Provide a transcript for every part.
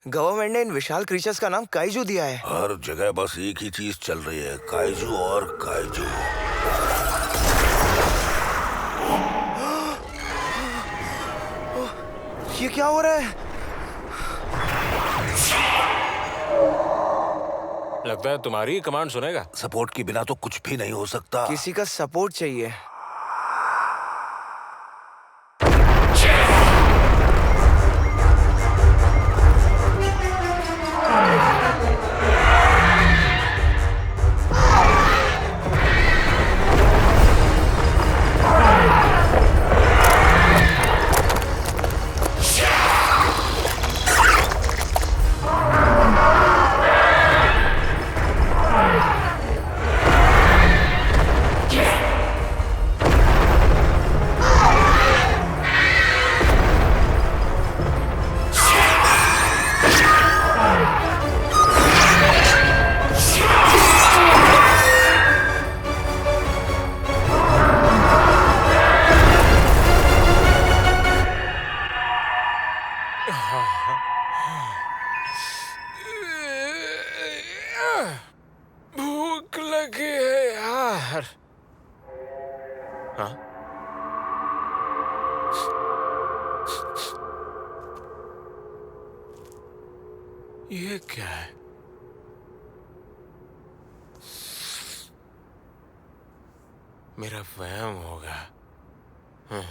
Government ने इन विशाल creatures का नाम काइजू दिया है। हर जगह बस एक ही चीज चल रही है, काइजू और काइजू। ये क्या हो रहा है? लगता है तुम्हारी कमांड सुनेगा। सपोर्ट के बिना तो कुछ भी नहीं हो सकता। किसी का सपोर्ट चाहिए। भूख लगी है यार। हाँ? ये क्या है? मेरा वहम होगा। हाँ।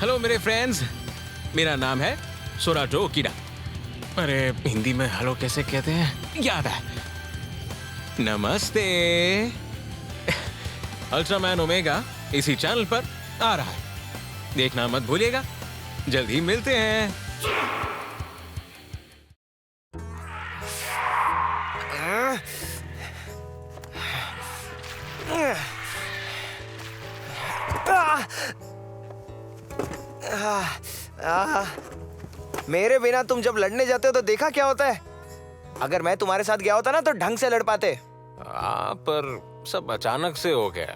हेलो मेरे फ्रेंड्स, मेरा नाम है सोराटो किडा। अरे हिंदी में हेलो कैसे कहते हैं याद है। नमस्ते। अल्ट्रामैन ओमेगा इसी चैनल पर आ रहा है, देखना मत भूलिएगा। जल्द ही मिलते हैं। मेरे बिना तुम जब लड़ने जाते हो तो देखा क्या होता है? अगर मैं तुम्हारे साथ गया होता ना तो ढंग से लड़ पाते। पर सब अचानक से हो गया।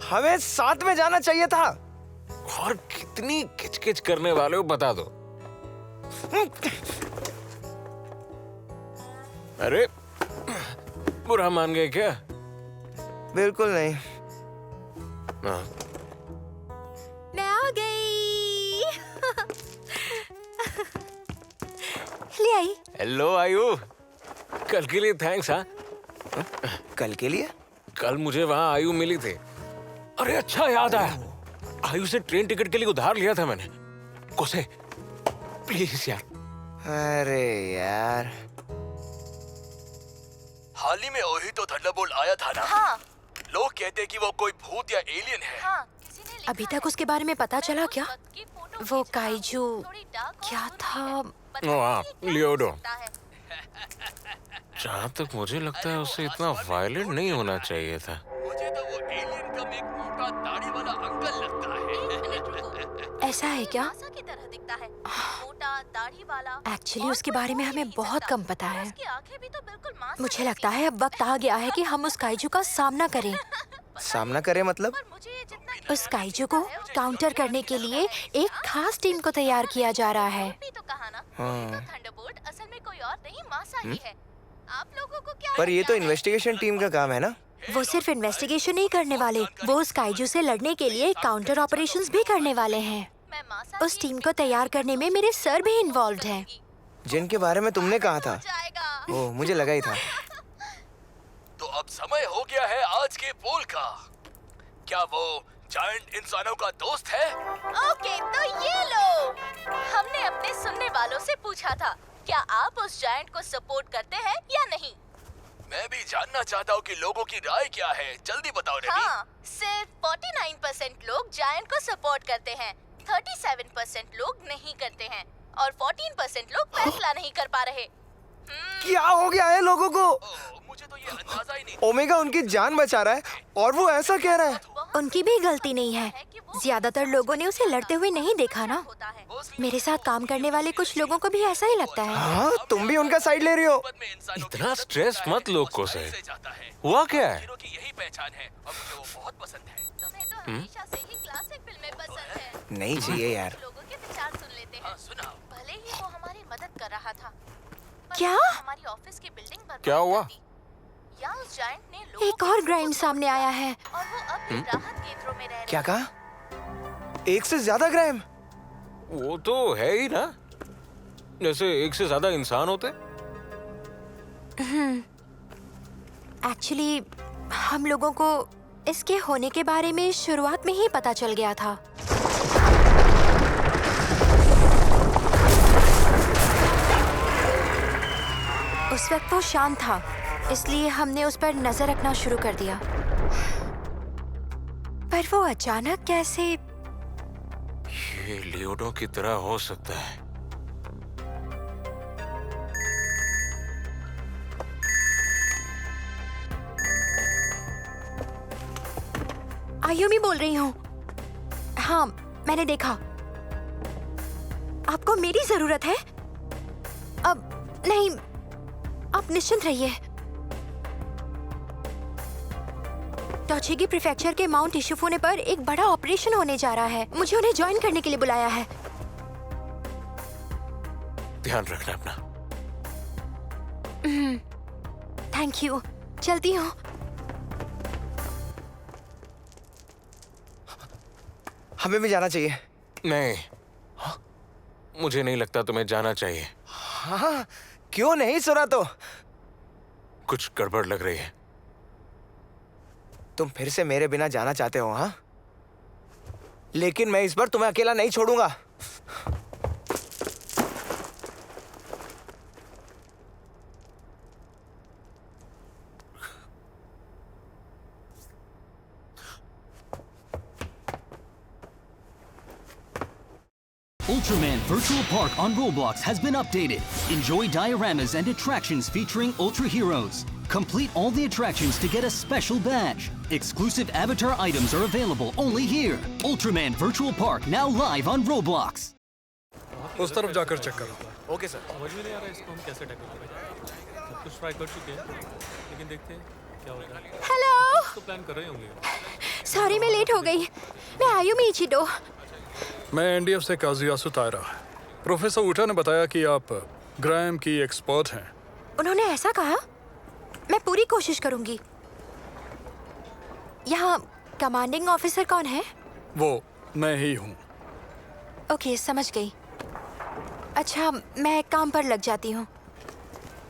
हमें साथ में जाना चाहिए था। और कितनी किचकिच करने वाले हो बता दो। अरे बुरा मान गए क्या? बिल्कुल नहीं। हाँ। मैं आ गई। ले आई। हेलो आयु, कल के लिए थैंक्स। हाँ, कल के लिए? कल मुझे वहाँ आयु मिली थी। अरे अच्छा याद आया, आयु से ट्रेन टिकट के लिए उधार लिया था मैंने। कोसे प्लीज यार। अरे यार, हाल ही में ओही तो थंडरबोल्ट आया था ना। हाँ। लोग कहते हैं कि वो कोई भूत या एलियन है। हाँ, अभी तक उसके बारे में पता चला क्या? वो काइजू क्या था? हाँ, लियोडो। जहाँ तक मुझे लगता है उसे इतना वायलेंट नहीं होना चाहिए था। मुझे तो वो एलियन का एक मोटा दाढ़ी वाला अंकल लगता है। ऐसा है क्या? मासा की तरह दिखता है, मोटा दाढ़ी वाला। एक्चुअली उसके बारे में हमें बहुत कम पता है। उसकी आंखें भी तो बिल्कुल मासा मुझे लगता है अब वक्त आ गया है कि हम उस काइजू का सामना करें। सामना करे मतलब? पर मुझे ये जितना उस काइजू को काउंटर करने के लिए एक खास टीम को तैयार किया जा रहा है। भी तो कहा ना, ये तो थंडरबोल्ट असल में कोई और नहीं मासा ही है। आप लोगों को क्या पर ये तो लगता है? इन्वेस्टिगेशन टीम का काम है ना। वो सिर्फ इन्वेस्टिगेशन नहीं करने वाले, वो उस काइजू से लड़ने के लिए काउंटर ऑपरेशंस भी करने वाले हैं। मैं मासा उस टीम को तैयार करने में मेरे सर भी इन्वॉल्व हैं। जिनके बारे में तुमने कहा था। जाएगा। ओह, मुझे लगा ही था। तो अब समय हो गया है आज के पोल का। क्या वो जायंट इंसानों का दोस्त है? ओके, तो ये लो। हमने अपने सुनने वालों से पूछा था, क्या आप उस जायंट को सपोर्ट करते हैं या नहीं? मैं भी जानना चाहता हूँ कि लोगों की राय क्या है। जल्दी बताओ रेमी। हाँ, सिर्फ 49% लोग जायंट को सपोर्ट करते हैं, 37% लोग नहीं करते हैं और 14% लोग फैसला नहीं कर पा रहे। क्या हो गया है लोगों को? ओह, मुझे तो ये अंदाजा ही नहीं था। ओमेगा उनकी जान बचा रहा है और वो ऐसा कह रहा है। उनकी भी गलती नहीं है। ज्यादातर लोगों ने उसे लड़ते हुए नहीं देखा ना। होता है। मेरे साथ काम करने वाले कुछ लोगों को भी ऐसा ही लगता है। हाँ, तुम भी उनका साइड ले रही हो। में इंसानों की इतना मदद स्ट्रेस करना मत लो को सही से। जाता है। हुआ क्या है? हीरो की यही पहचान है और मुझे वो बहुत पसंद है। तुम्हें तो हमेशा से ही क्लासिक फिल्में पसंद है। नहीं चाहिए यार। लोगों के विचार सुन लेते हैं। हाँ, सुनाओ। भले ही वो हमारी मदद कर रहा था, पर क्या? उसने हमारी ऑफिस की बिल्डिंग बर्बाद क्या हुआ? कर दी। या उस जायंट ने लोगों एक को और सब क्राइम कुछ सामने आया है। और वो अब भी राहत केंद्रों में रह रहे क्या हैं। कहा? एक से ज्यादा क्राइम? वो तो है ही ना, जैसे एक से ज्यादा इंसान होते। एक्चुअली हम लोगों को इसके होने के बारे में शुरुआत में ही पता चल गया था। उस वक्त वो शांत था, इसलिए हमने उस पर नजर रखना शुरू कर दिया। पर वो अचानक कैसे? ये लियोडो की तरह हो सकता है। आयुमी बोल रही हूँ। हाँ, मैंने देखा। आपको मेरी जरूरत है? अब नहीं, आप निश्चिंत रहिए। टोचिगी प्रीफेक्चर के माउंट इशुफुने पर एक बड़ा ऑपरेशन होने जा रहा है। मुझे उन्हें ज्वाइन करने के लिए बुलाया है। ध्यान रखना अपना। Thank you. चलती हूँ। हमें भी जाना चाहिए। नहीं, मुझे नहीं लगता तुम्हें जाना चाहिए। हाँ, क्यों नहीं? सुना तो कुछ गड़बड़ लग रही है। तुम फिर से मेरे बिना जाना चाहते हो? हाँ, लेकिन मैं इस बार तुम्हें अकेला नहीं छोड़ूंगा। Ultraman Virtual Park on Roblox has been updated. Enjoy dioramas and attractions featuring Ultra Heroes. Complete all the attractions to get a special badge. Exclusive avatar items are available only here. Ultraman Virtual Park now live on Roblox. उस तरफ जाकर check करो। Okay sir. समझ में नहीं आ रहा है इसको हम कैसे टैकल करें। सब कुछ ट्राई कर चुके हैं, लेकिन देखते हैं क्या होता है। हेलो। तो प्लान कर रहे होंगे। सॉरी, मैं लेट हो गई। मैं आयुमी इचिडो। मैं एनडीएफ से काजुयासु तायरा। प्रोफेसर ऊटा ने बताया कि आप ग्राइम की एक्सपर्ट हैं। उन्होंने ऐसा कहा? मैं पूरी कोशिश करूंगी। यहाँ कमांडिंग ऑफिसर कौन है? वो मैं ही हूँ। ओके, समझ गई। अच्छा, मैं काम पर लग जाती हूँ।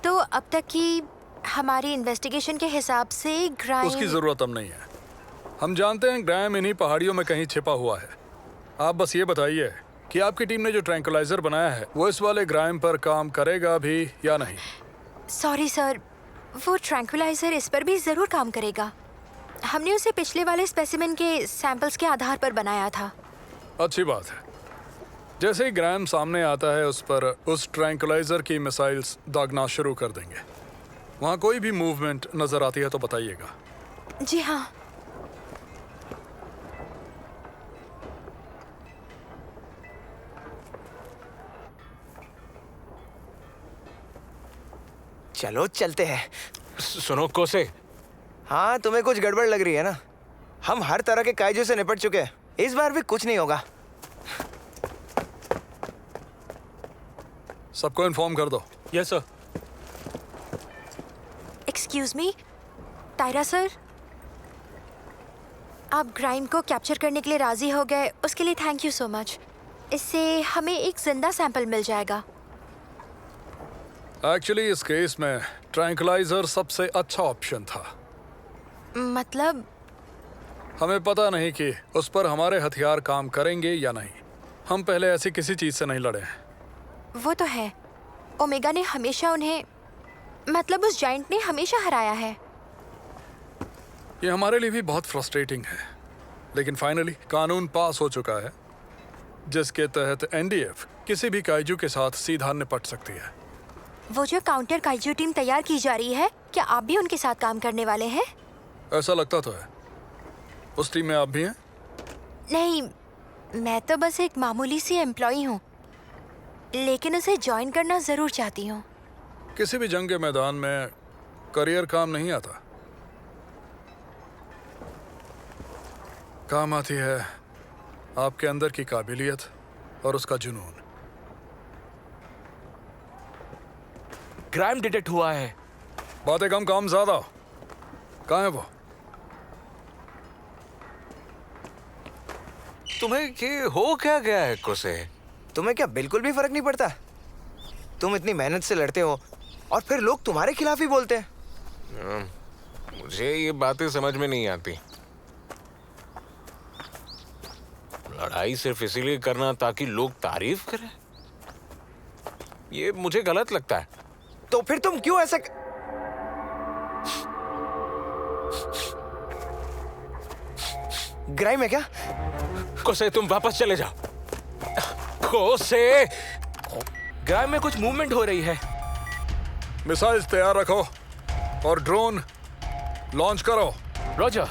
तो अब तक की हमारी इन्वेस्टिगेशन के हिसाब से उसकी ग्राइम। जरूरत अब नहीं है। हम जानते हैं ग्राइम इन्हीं पहाड़ियों में कहीं छिपा हुआ है। आप बस ये बताइए कि आपकी टीम ने जो ट्रैंकुलाइजर बनाया है वो इस वाले ग्राइम पर काम करेगा भी या नहीं। सॉरी सर, वो ट्रैंकुलाइजर इस पर भी जरूर काम करेगा। हमने उसे पिछले वाले स्पेसिमेन के सैंपल्स के आधार पर बनाया था। अच्छी बात है। जैसे ही ग्राम सामने आता है उस पर उस ट्रैंकुलाइजर की मिसाइल्स दागना शुरू कर देंगे। वहाँ कोई भी मूवमेंट नजर आती है तो बताइएगा। जी हाँ। चलो चलते हैं। सुनो कोसे, हाँ, तुम्हें कुछ गड़बड़ लग रही है ना? हम हर तरह के काइजू से निपट चुके हैं, इस बार भी कुछ नहीं होगा। सबको इन्फॉर्म कर दो। Yes sir. एक्सक्यूज मी, टायरा सर, आप ग्राइम को कैप्चर करने के लिए राजी हो गए, उसके लिए थैंक यू सो मच। इससे हमें एक जिंदा सैंपल मिल जाएगा। एक्चुअली इस केस में ट्रैंकुलाइजर सबसे अच्छा ऑप्शन था। मतलब? हमें पता नहीं कि उस पर हमारे हथियार काम करेंगे या नहीं। हम पहले ऐसी किसी चीज से नहीं लड़े हैं। वो तो है, ओमेगा ने हमेशा उन्हें, मतलब उस जायंट ने हमेशा हराया है। ये हमारे लिए भी बहुत फ्रस्ट्रेटिंग है, लेकिन फाइनली कानून पास हो चुका है जिसके तहत एनडीएफ किसी भी काइजू के साथ सीधा निपट सकती है। वो जो काउंटर काइजू टीम तैयार की जा रही है, क्या आप भी उनके साथ काम करने वाले हैं? ऐसा लगता तो है। उस टीम में आप भी हैं? नहीं, मैं तो बस एक मामूली सी एम्प्लॉई हूँ, लेकिन उसे ज्वाइन करना जरूर चाहती हूँ। किसी भी जंग के मैदान में करियर काम नहीं आता, काम आती है आपके अंदर की काबिलियत और उसका जुनून। क्राइम डिटेक्ट हुआ है। बातें कम, काम ज्यादा। कहाँ है वो? तुम्हें ये हो क्या गया है कोसे? तुम्हें क्या बिल्कुल भी फर्क नहीं पड़ता? तुम इतनी मेहनत से लड़ते हो और फिर लोग तुम्हारे खिलाफ ही बोलते हैं। मुझे ये बातें समझ में नहीं आती। लड़ाई सिर्फ इसीलिए करना ताकि लोग तारीफ करें, ये मुझे गलत लगता है। तो फिर तुम क्यों ऐसा ग्राइम है क्या? कोसे तुम वापस चले जाओ। कोसे, ग्राइम में कुछ मूवमेंट हो रही है। मिसाइल्स तैयार रखो और ड्रोन लॉन्च करो। रॉजर।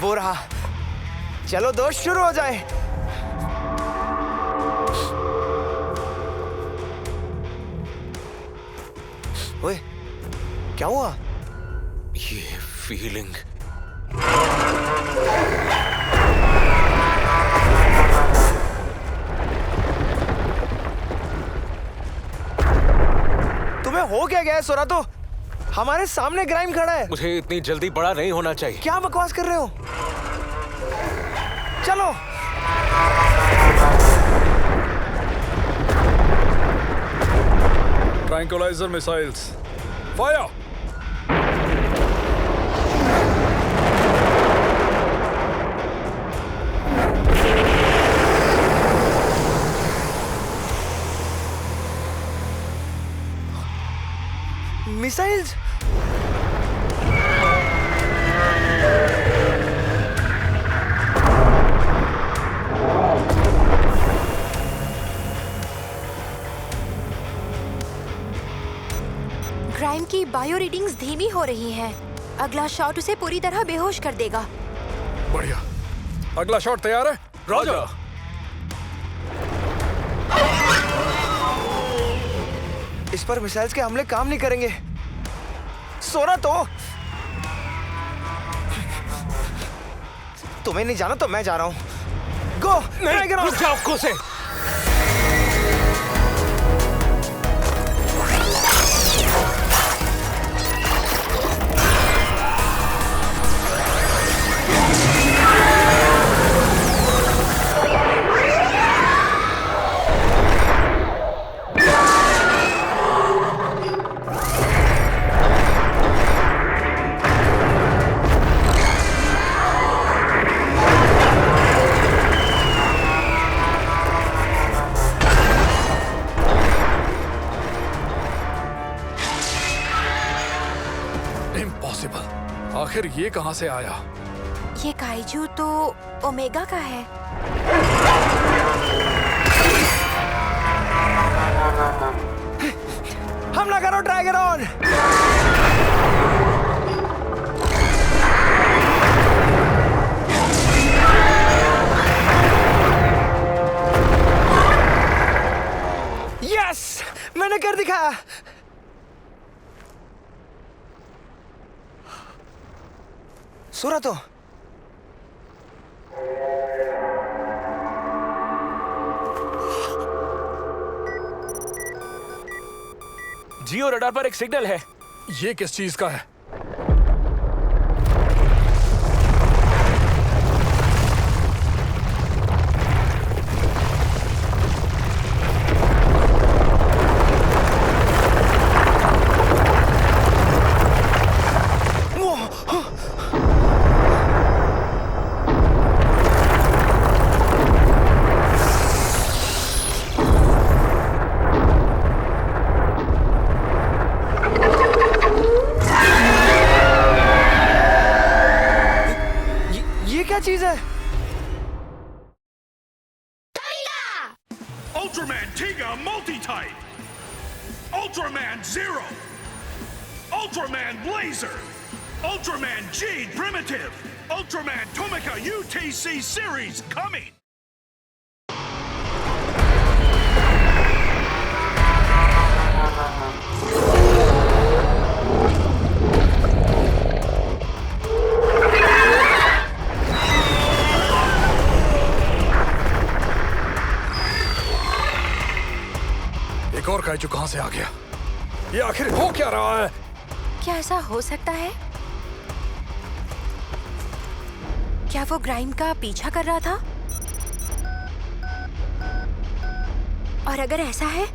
वो रहा, चलो दोस्त शुरू हो जाए। ओए, क्या हुआ? ये फीलिंग, तुम्हें हो क्या गया है सोरा? तो हमारे सामने ग्राइम खड़ा है। मुझे इतनी जल्दी बड़ा नहीं होना चाहिए। क्या बकवास कर रहे हो? चलो। Tranquilizer missiles fire. Missiles. Grime की बायो रीडिंग्स धीमी हो रही हैं। अगला शॉट उसे पूरी तरह बेहोश कर देगा। बढ़िया, अगला शॉट तैयार है? रॉजर। इस पर मिसाइल्स के हमले काम नहीं करेंगे। सोरा, तो तुम्हें नहीं जाना तो मैं जा रहा हूं। गो। नहीं, रुक जाओ कोसे। इम्पॉसिबल। आखिर ये कहाँ से आया? ये काइजू तो ओमेगा का है। हमला करो ड्रैगन! यस, मैंने कर दिखाया। सुरा तो जियो रडार पर एक सिग्नल है। ये किस चीज का है? क्या चीज है? Ultraman Tiga Multi-Type, Ultraman Zero, Ultraman Blazer, Ultraman Jade Primitive, Ultraman Tomica UTC Series coming! एक और काइजू कहां से आ गया? ये आखिर हो क्या रहा है? क्या ऐसा हो सकता है? क्या वो ग्राइम का पीछा कर रहा था? और अगर ऐसा है,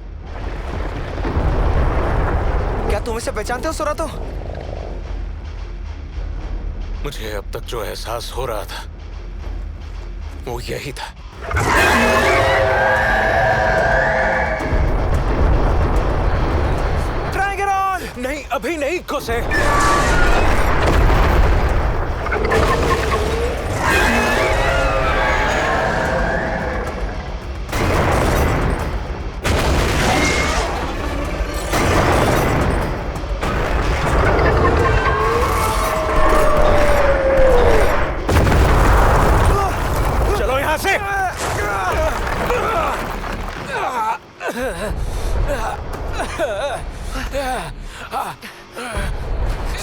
क्या तुम इसे पहचानते हो सुरा तो? मुझे अब तक जो एहसास हो रहा था वो यही था। नहीं, अभी नहीं कोसे। चलो यहां से।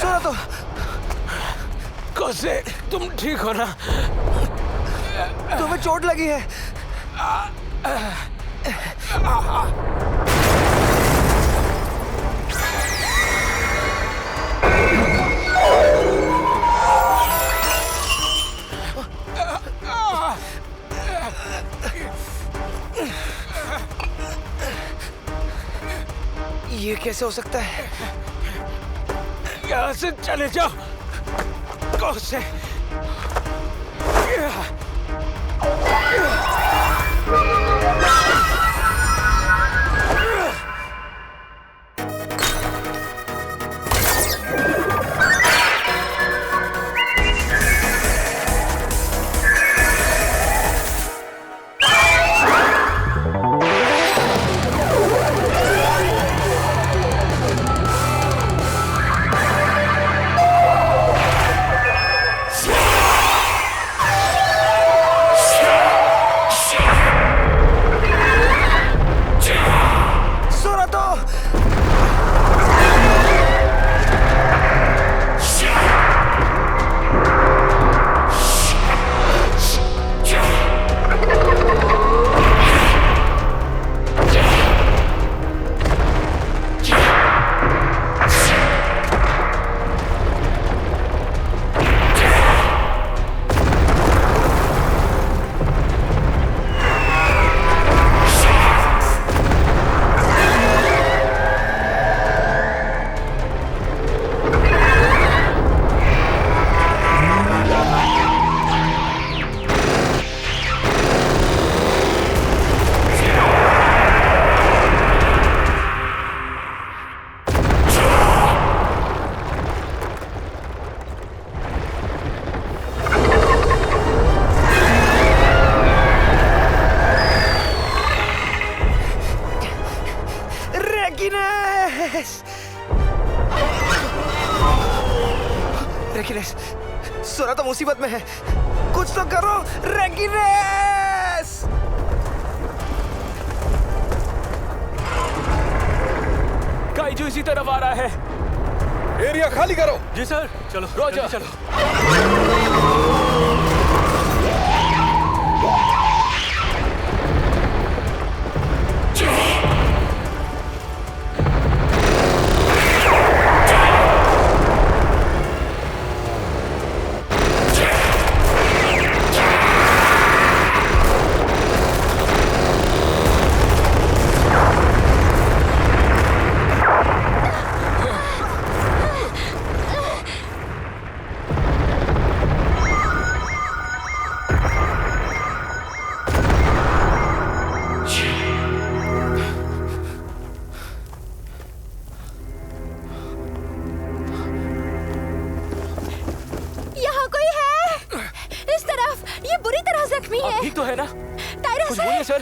सुना तो कोसे, तुम ठीक हो ना? तुम्हें चोट लगी है? ये कैसे हो सकता है? यहाँ से चले जाओ कोसे। रेकिनेस! रेकिनेस, सोरा तो मुसीबत में है। कुछ तो करो, रेकिनेस! काइजू इसी तरफ आ रहा है। एरिया खाली करो। जी सर। चलो रोजर। चलो। यहाँ कोई है? इस तरफ। ये बुरी तरह जख्मी है। ठीक तो है ना? टायरस कुछ है। बोलिए सर।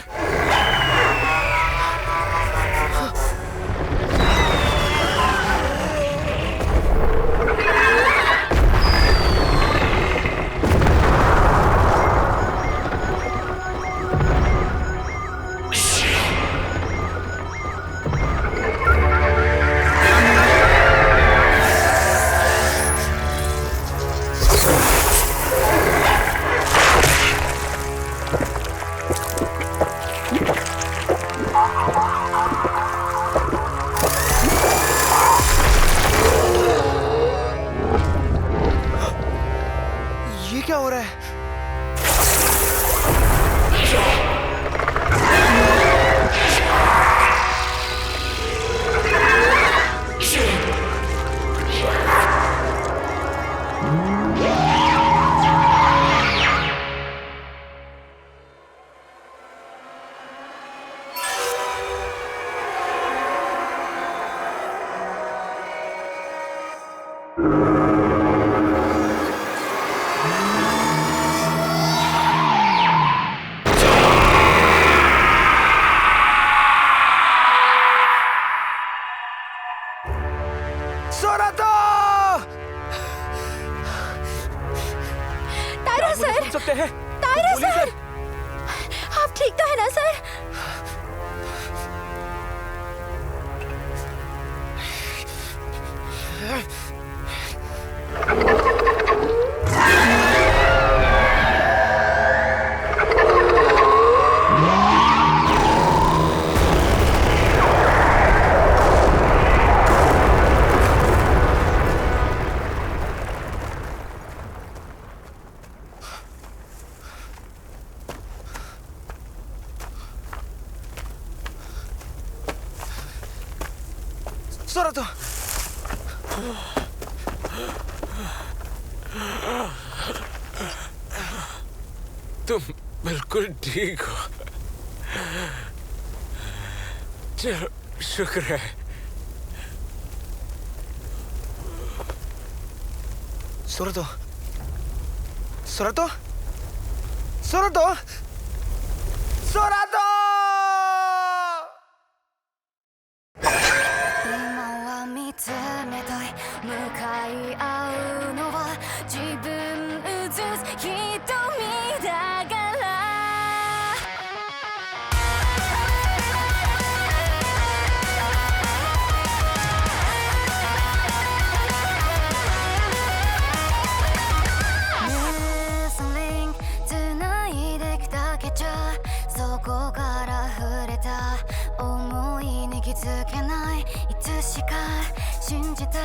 ये क्या हो रहा है? सोरा तो! टायरस मुझे सर। सुन सकते हैं? टायरस बोलिए सर। आप ठीक तो है ना सर? सोरा तो! तुम बिल्कुल ठीक हो। चलो, शुक्र है। सोरा तो! सोरा तो! सोरा तो! सोरा तो! 今は見つめたい向かい合うのは自分映す瞳だからMissing 繋いできたけちゃそこから触れた思いに気づけないいつしか信じた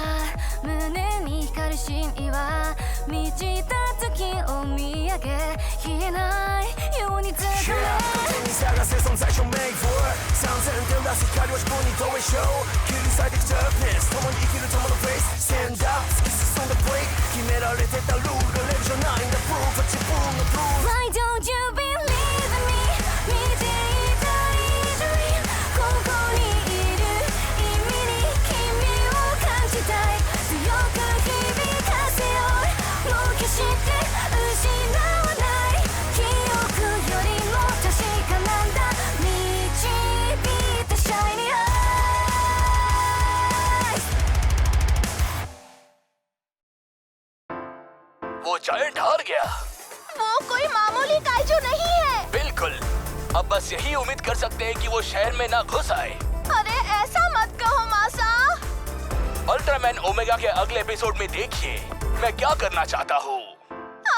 胸に光る真意は満ちた月を見上げ消えないようにつかめ手に探せ存在証明 for 3000照らす光は自分に投影しよう切り裂いてく darkness 共に生きる友の face stand up 突き進んだ break 決められてたルールがレベルじゃないんだ proof は自分の proof Why don't you believe me 見ていた以上にここにいる意味に君を感じたい強く響かせようもう決して失わない記憶よりも確かなんだ導いて shiny बस यही उम्मीद कर सकते हैं कि वो शहर में ना घुस आए। अरे ऐसा मत कहो मासा। अल्ट्रामैन ओमेगा के अगले एपिसोड में देखिए मैं क्या करना चाहता हूँ।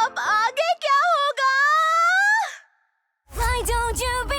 अब आगे क्या होगा? Why don't you be